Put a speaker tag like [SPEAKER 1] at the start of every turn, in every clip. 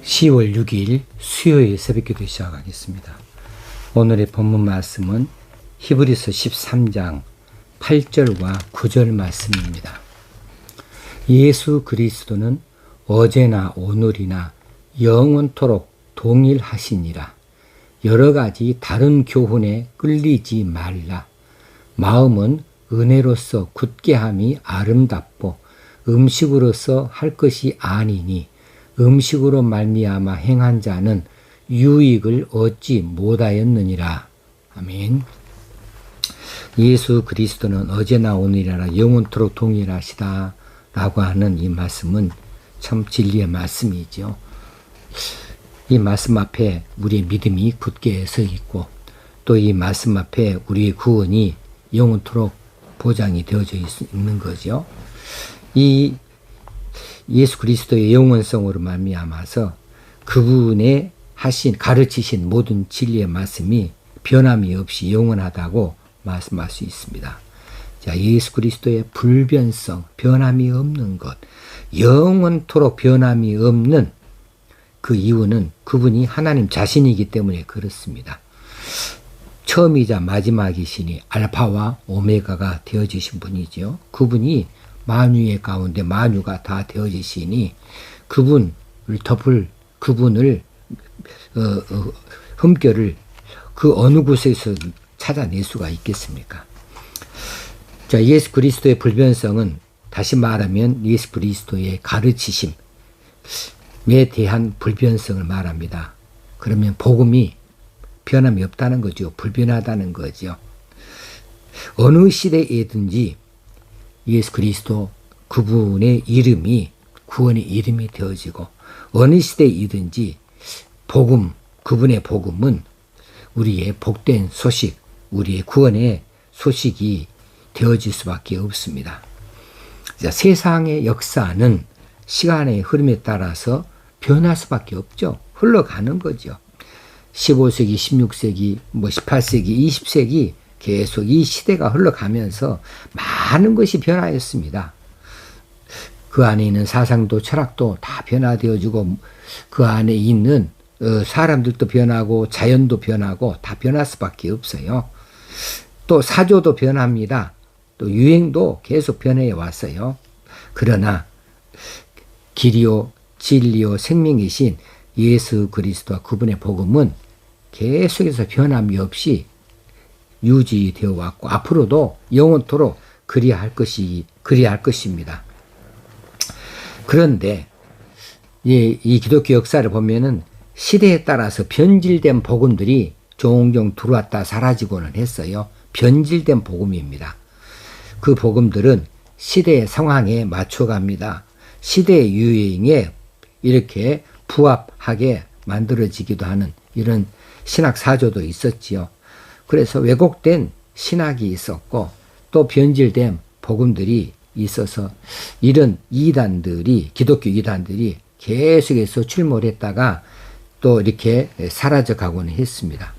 [SPEAKER 1] 10월 6일 수요일 새벽기도 시작하겠습니다. 오늘의 본문 말씀은 히브리서 13장 8절과 9절 말씀입니다. 예수 그리스도는 어제나 오늘이나 영원토록 동일하시니라. 여러 가지 다른 교훈에 끌리지 말라. 마음은 은혜로서 굳게 함이 아름답고 음식으로서 할 것이 아니니 음식으로 말미암아 행한 자는 유익을 얻지 못하였느니라. 아멘. 예수 그리스도는 어제나 오늘이나 영원토록 동일하시다 라고 하는 이 말씀은 참 진리의 말씀이죠. 이 말씀 앞에 우리의 믿음이 굳게 서 있고 또 이 말씀 앞에 우리의 구원이 영원토록 보장이 되어져 있는 거죠. 이 예수 그리스도의 영원성으로 말미암아서 그분의 가르치신 모든 진리의 말씀이 변함이 없이 영원하다고 말씀할 수 있습니다. 자, 예수 그리스도의 불변성, 변함이 없는 것, 영원토록 변함이 없는 그 이유는 그분이 하나님 자신이기 때문에 그렇습니다. 처음이자 마지막이시니 알파와 오메가가 되어지신 분이죠. 그분이 만유의 가운데 만유가 다 되어지시니 그분을 덮을 그분을 흠결을 그 어느 곳에서 찾아낼 수가 있겠습니까? 자, 예수 그리스도의 불변성은 다시 말하면 예수 그리스도의 가르치심에 대한 불변성을 말합니다. 그러면 복음이 변함이 없다는 거죠. 불변하다는 거죠. 어느 시대에든지 예수 그리스도 그분의 이름이 구원의 이름이 되어지고 어느 시대이든지 복음, 그분의 복음은 우리의 복된 소식, 우리의 구원의 소식이 되어질 수밖에 없습니다. 자, 세상의 역사는 시간의 흐름에 따라서 변할 수밖에 없죠. 흘러가는 거죠. 15세기, 16세기, 18세기, 20세기 계속 이 시대가 흘러가면서 많은 것이 변화했습니다. 그 안에 있는 사상도 철학도 다 변화되어지고 그 안에 있는 사람들도 변하고 자연도 변하고 다 변할 수밖에 없어요. 또 사조도 변합니다. 또 유행도 계속 변해 왔어요. 그러나 길이요 진리요 생명이신 예수 그리스도와 그분의 복음은 계속해서 변함이 없이 유지되어 왔고 앞으로도 영원토록 그리할 것입니다. 그런데 이 기독교 역사를 보면은 시대에 따라서 변질된 복음들이 종종 들어왔다 사라지고는 했어요. 변질된 복음입니다. 그 복음들은 시대의 상황에 맞춰갑니다. 시대의 유행에 이렇게 부합하게 만들어지기도 하는 이런 신학 사조도 있었지요. 그래서 왜곡된 신학이 있었고 또 변질된 복음들이 있어서 이런 이단들이 기독교 이단들이 계속해서 출몰했다가 또 이렇게 사라져가고는 했습니다.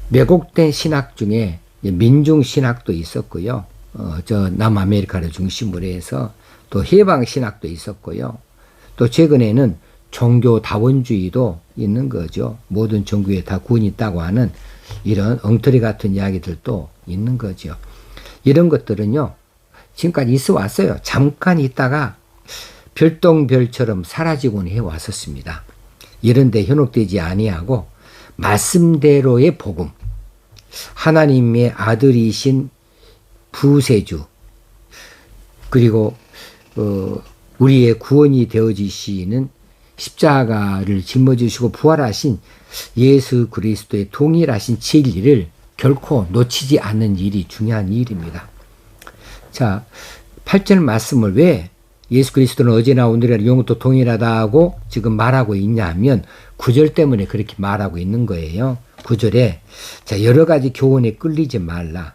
[SPEAKER 1] 왜곡된 신학 중에 민중신학도 있었고요. 저 남아메리카를 중심으로 해서 또 해방신학도 있었고요. 또 최근에는 종교 다원주의도 있는 거죠. 모든 종교에 다 구원이 있다고 하는 이런 엉터리 같은 이야기들도 있는 거죠. 이런 것들은요, 지금까지 있어 왔어요. 잠깐 있다가 별똥별처럼 사라지곤 해 왔었습니다. 이런 데 현혹되지 아니하고 말씀대로의 복음, 하나님의 아들이신 부세주, 그리고 우리의 구원이 되어지시는 십자가를 짊어지시고 부활하신 예수 그리스도의 동일하신 진리를 결코 놓치지 않는 일이 중요한 일입니다. 자, 8절 말씀을 왜 예수 그리스도는 어제나 오늘이나 영원토록 동일하다고 지금 말하고 있냐 하면 9절 때문에 그렇게 말하고 있는 거예요. 9절에 자, 여러 가지 교훈에 끌리지 말라.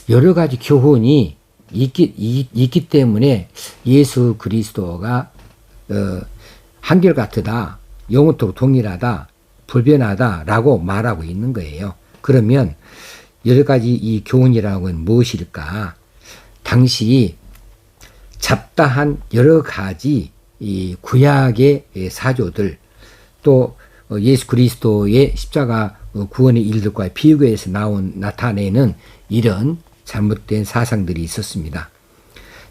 [SPEAKER 1] 여러 가지 교훈이 있기 때문에 예수 그리스도가 한결같다, 영원토록 동일하다, 불변하다라고 말하고 있는 거예요. 그러면 여러 가지 이 교훈이라고 하는 무엇일까? 당시 잡다한 여러 가지 이 구약의 사조들 또 예수 그리스도의 십자가 구원의 일들과 비교해서 나타내는 이런 잘못된 사상들이 있었습니다.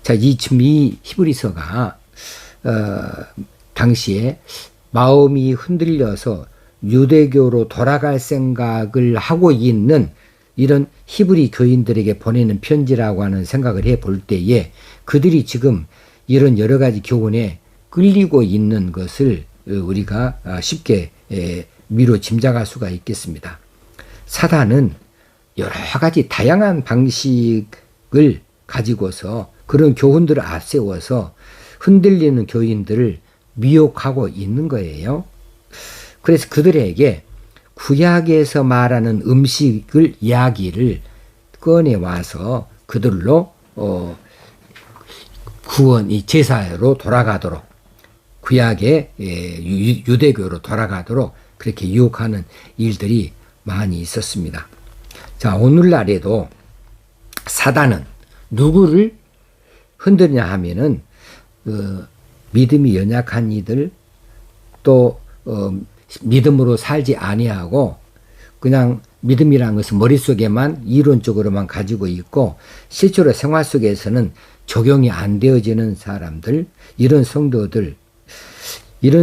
[SPEAKER 1] 자, 지금 이 히브리서가 당시에 마음이 흔들려서 유대교로 돌아갈 생각을 하고 있는 이런 히브리 교인들에게 보내는 편지라고 하는 생각을 해볼 때에 그들이 지금 이런 여러 가지 교훈에 끌리고 있는 것을 우리가 쉽게 미로 짐작할 수가 있겠습니다. 사단은 여러 가지 다양한 방식을 가지고서 그런 교훈들을 앞세워서 흔들리는 교인들을 미혹하고 있는 거예요. 그래서 그들에게 구약에서 말하는 음식을 이야기를 꺼내와서 그들로 구원이 제사로 돌아가도록 구약의 유대교로 돌아가도록 그렇게 유혹하는 일들이 많이 있었습니다. 자, 오늘날에도 사단은 누구를 흔드냐 하면은 믿음이 연약한 이들 또 믿음으로 살지 아니하고 그냥 믿음이라는 것은 머릿속에만 이론적으로만 가지고 있고 실제로 생활 속에서는 적용이 안 되어지는 사람들, 이런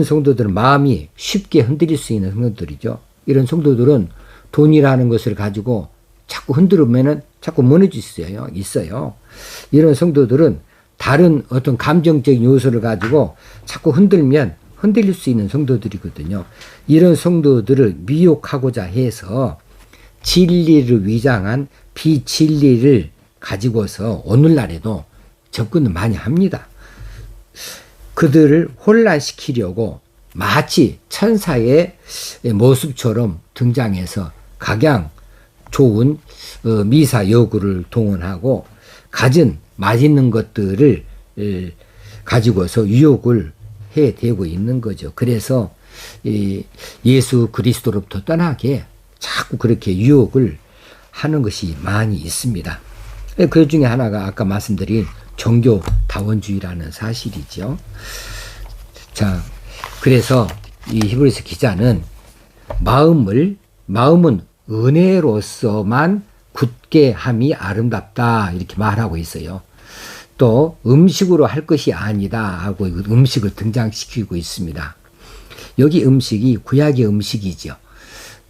[SPEAKER 1] 성도들은 마음이 쉽게 흔들릴 수 있는 성도들이죠. 이런 성도들은 돈이라는 것을 가지고 자꾸 흔들으면은 자꾸 무너질 수 있어요. 이런 성도들은 다른 어떤 감정적인 요소를 가지고 자꾸 흔들면 흔들릴 수 있는 성도들이거든요. 이런 성도들을 미혹하고자 해서 진리를 위장한 비진리를 가지고서 오늘날에도 접근을 많이 합니다. 그들을 혼란시키려고 마치 천사의 모습처럼 등장해서 각양 좋은 미사 여구를 동원하고 갖은 맛있는 것들을 가지고서 유혹을 해대고 있는 거죠. 그래서 예수 그리스도로부터 떠나게 자꾸 그렇게 유혹을 하는 것이 많이 있습니다. 그 중에 하나가 아까 말씀드린 종교다원주의라는 사실이죠. 자, 그래서 이 히브리서 기자는 마음은 은혜로서만 굳게 함이 아름답다 이렇게 말하고 있어요. 또 음식으로 할 것이 아니다 하고 음식을 등장시키고 있습니다. 여기 음식이 구약의 음식이죠.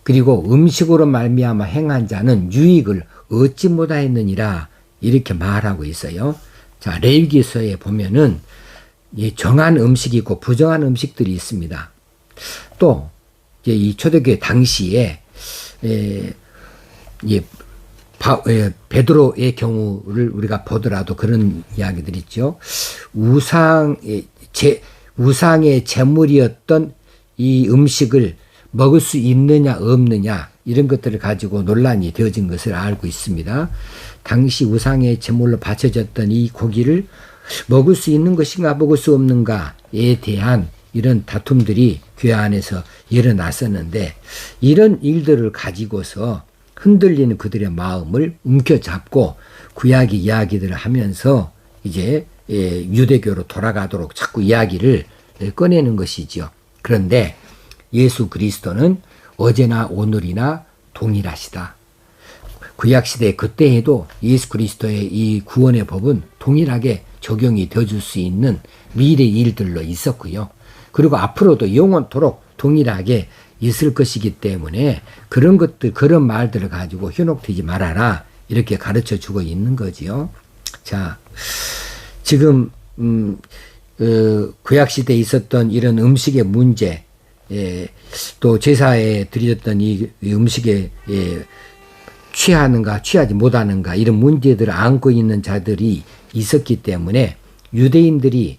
[SPEAKER 1] 그리고 음식으로 말미암아 행한 자는 유익을 얻지 못하였느니라 이렇게 말하고 있어요. 자, 레위기서에 보면은 정한 음식이 있고 부정한 음식들이 있습니다. 또 이 초대교회 당시에 베드로의 경우를 우리가 보더라도 그런 이야기들이 있죠. 우상의 제물이었던 이 음식을 먹을 수 있느냐 없느냐 이런 것들을 가지고 논란이 되어진 것을 알고 있습니다. 당시 우상의 제물로 바쳐졌던 이 고기를 먹을 수 있는 것인가 먹을 수 없는가에 대한 이런 다툼들이 교회 안에서 일어났었는데 이런 일들을 가지고서 흔들리는 그들의 마음을 움켜잡고 구약의 이야기들을 하면서 이제 유대교로 돌아가도록 자꾸 이야기를 꺼내는 것이죠. 그런데 예수 그리스도는 어제나 오늘이나 동일하시다. 구약시대 그때에도 예수 그리스도의 이 구원의 법은 동일하게 적용이 되어줄 수 있는 미래의 일들로 있었고요. 그리고 앞으로도 영원토록 동일하게 있을 것이기 때문에 그런 것들, 그런 말들을 가지고 현혹되지 말아라. 이렇게 가르쳐 주고 있는 거지요. 자, 지금, 구약시대에 있었던 이런 음식의 문제, 또 제사에 드렸던 이 음식에 취하는가, 취하지 못하는가, 이런 문제들을 안고 있는 자들이 있었기 때문에 유대인들이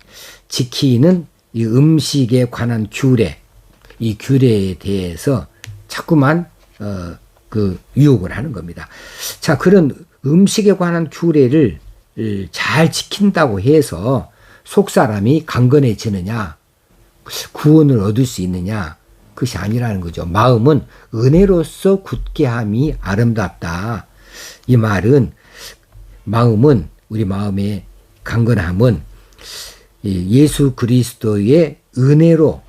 [SPEAKER 1] 지키는 이 음식에 관한 규례, 이 규례에 대해서 자꾸만 유혹을 하는 겁니다. 자, 그런 음식에 관한 규례를 잘 지킨다고 해서 속 사람이 강건해지느냐, 구원을 얻을 수 있느냐, 그것이 아니라는 거죠. 마음은 은혜로서 굳게 함이 아름답다. 이 말은 마음은, 우리 마음의 강건함은 예수 그리스도의 은혜로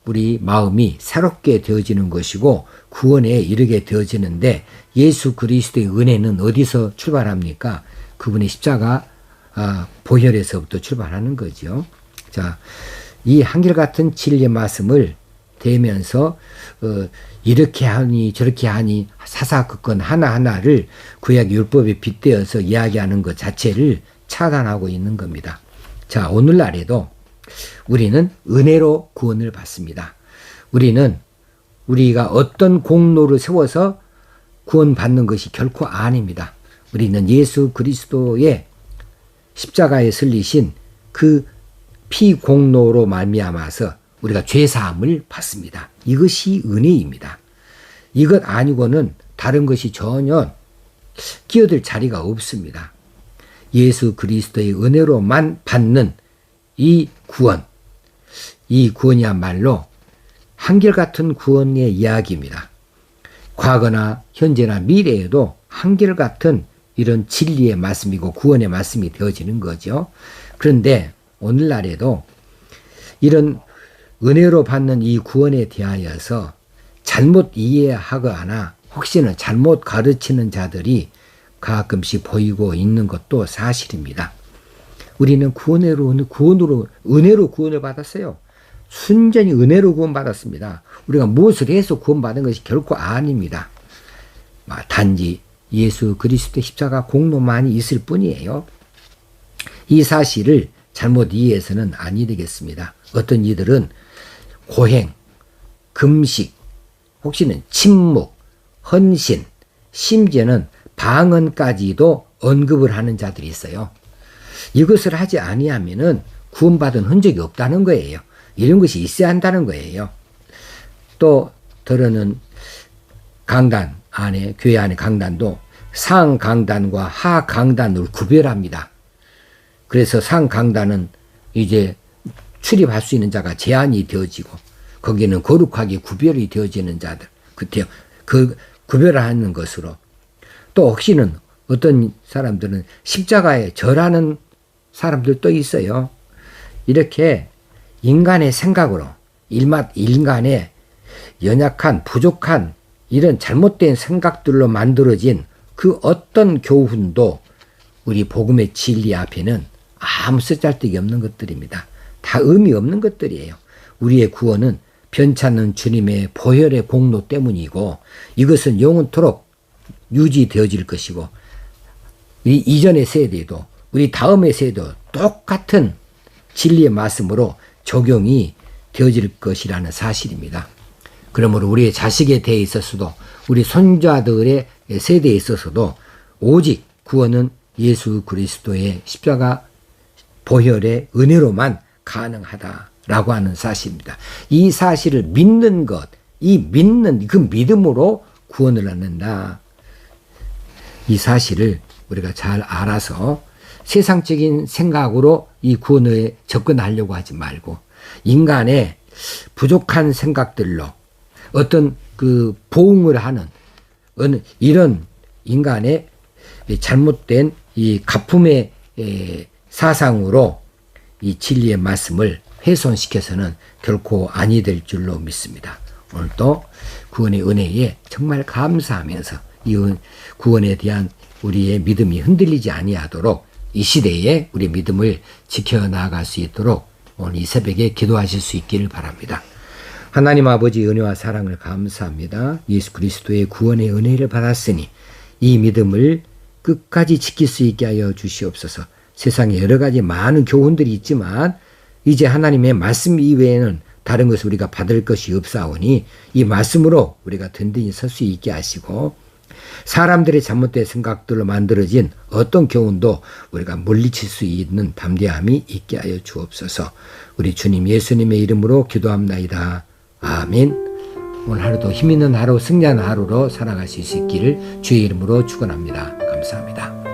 [SPEAKER 1] 우리 마음이 새롭게 되어지는 것이고 구원에 이르게 되어지는데, 예수 그리스도의 은혜는 어디서 출발합니까? 그분의 십자가 보혈에서부터 출발하는 거죠. 자, 이 한결같은 진리의 말씀을 대면서 이렇게 하니 저렇게 하니 사사건건 하나하나를 구약 율법에 빗대어서 이야기하는 것 자체를 차단하고 있는 겁니다. 자, 오늘날에도 우리는 은혜로 구원을 받습니다. 우리는 우리가 어떤 공로를 세워서 구원받는 것이 결코 아닙니다. 우리는 예수 그리스도의 십자가에 설리신 그 피공로로 말미암아서 우리가 죄사함을 받습니다. 이것이 은혜입니다. 이것 아니고는 다른 것이 전혀 끼어들 자리가 없습니다. 예수 그리스도의 은혜로만 받는 이 구원이야말로 한결같은 구원의 이야기입니다. 과거나 현재나 미래에도 한결같은 이런 진리의 말씀이고 구원의 말씀이 되어지는 거죠. 그런데 오늘날에도 이런 은혜로 받는 이 구원에 대하여서 잘못 이해하거나 혹시는 잘못 가르치는 자들이 가끔씩 보이고 있는 것도 사실입니다. 우리는 은혜로 구원을 받았어요. 순전히 은혜로 구원받았습니다. 우리가 무엇을 해서 구원받은 것이 결코 아닙니다. 단지 예수 그리스도의 십자가 공로만이 있을 뿐이에요. 이 사실을 잘못 이해해서는 아니 되겠습니다. 어떤 이들은 고행, 금식, 혹시는 침묵, 헌신, 심지어는 방언까지도 언급을 하는 자들이 있어요. 이것을 하지 아니하면은 구원받은 흔적이 없다는 거예요. 이런 것이 있어야 한다는 거예요. 또 더러는 강단 안에, 교회 안에 강단도 상강단과 하강단을 구별합니다. 그래서 상강단은 이제 출입할 수 있는 자가 제한이 되어지고, 거기는 거룩하게 구별이 되어지는 자들, 그 구별하는 것으로, 또 혹시는 어떤 사람들은 십자가에 절하는 사람들도 있어요. 이렇게 인간의 생각으로, 인간의 연약한, 부족한 이런 잘못된 생각들로 만들어진 그 어떤 교훈도 우리 복음의 진리 앞에는 아무 쓰잘데기 없는 것들입니다. 다 의미 없는 것들이에요. 우리의 구원은 변찮는 주님의 보혈의 공로 때문이고, 이것은 영원토록 유지되어질 것이고, 우리 이전의 세대도 우리 다음의 세대도 똑같은 진리의 말씀으로 적용이 되어질 것이라는 사실입니다. 그러므로 우리의 자식에 대해 있어서도, 우리 손자들의 세대에 있어서도 오직 구원은 예수 그리스도의 십자가 보혈의 은혜로만 가능하다라고 하는 사실입니다. 이 사실을 믿는 것, 그 믿음으로 구원을 얻는다. 이 사실을 우리가 잘 알아서 세상적인 생각으로 이 구원에 접근하려고 하지 말고, 인간의 부족한 생각들로 어떤 그 보응을 하는 이런 인간의 잘못된 이 가품의 사상으로 이 진리의 말씀을 훼손시켜서는 결코 아니 될 줄로 믿습니다. 오늘도 구원의 은혜에 정말 감사하면서 이 구원에 대한 우리의 믿음이 흔들리지 아니하도록 이 시대에 우리 믿음을 지켜나갈 수 있도록 오늘 이 새벽에 기도하실 수 있기를 바랍니다. 하나님 아버지 은혜와 사랑을 감사합니다. 예수 그리스도의 구원의 은혜를 받았으니 이 믿음을 끝까지 지킬 수 있게 하여 주시옵소서. 세상에 여러 가지 많은 교훈들이 있지만 이제 하나님의 말씀 이외에는 다른 것을 우리가 받을 것이 없사오니 이 말씀으로 우리가 든든히 설 수 있게 하시고, 사람들의 잘못된 생각들로 만들어진 어떤 교훈도 우리가 물리칠 수 있는 담대함이 있게 하여 주옵소서. 우리 주님 예수님의 이름으로 기도합나이다. 아멘. 오늘 하루도 힘있는 하루, 승리하는 하루로 살아갈 수 있기를 주의 이름으로 축원합니다. 감사합니다.